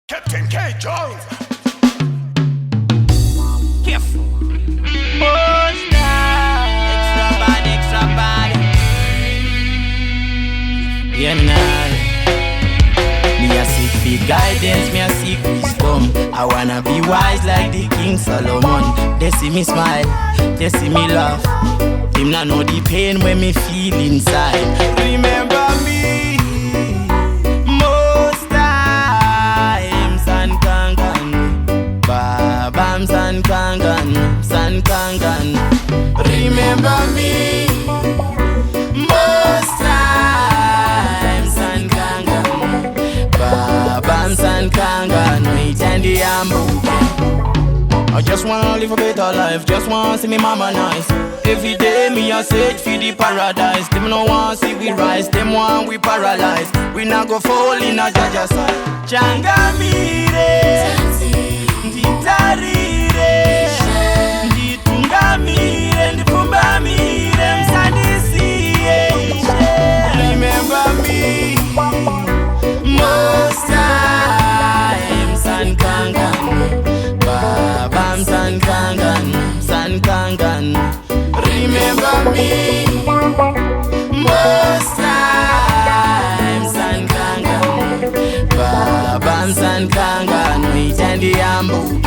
Captain K. Jones. Careful. Extra bad, extra bad. Yeah, nah. Me a seek for guidance, me a seek wisdom. I wanna be wise like the King Solomon. They see me smile, they see me laugh. Him not know the pain when me feel inside. Remember me most times and kangan, babam san kangan. Remember me most times and kangan, babam san kangan. Wait and the ambu. I just wanna live a better life, just wanna see me mama nice. Every day me a search for the paradise. Them no want see we rise, them want we paralyze. We not go fall in a jaja side. Changa mire, nditarire, nditunga mire, ndipumba mire, msandisiye. Remember me most times and kangan. Babam san kangan. Remember me most times san kangan. Babam san kangan. Wait and the ambuke.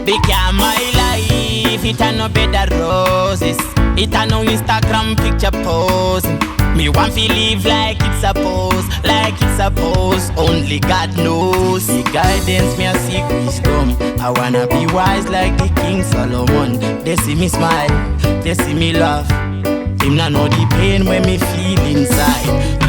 Become my life. It a no better roses. It a no Instagram picture posing. Me want to live like it's supposed, like it's supposed. Only God knows. The guidance me a seek wisdom. I wanna be wise like the King Solomon. They see me smile, they see me laugh. Him not know the pain when me feel inside.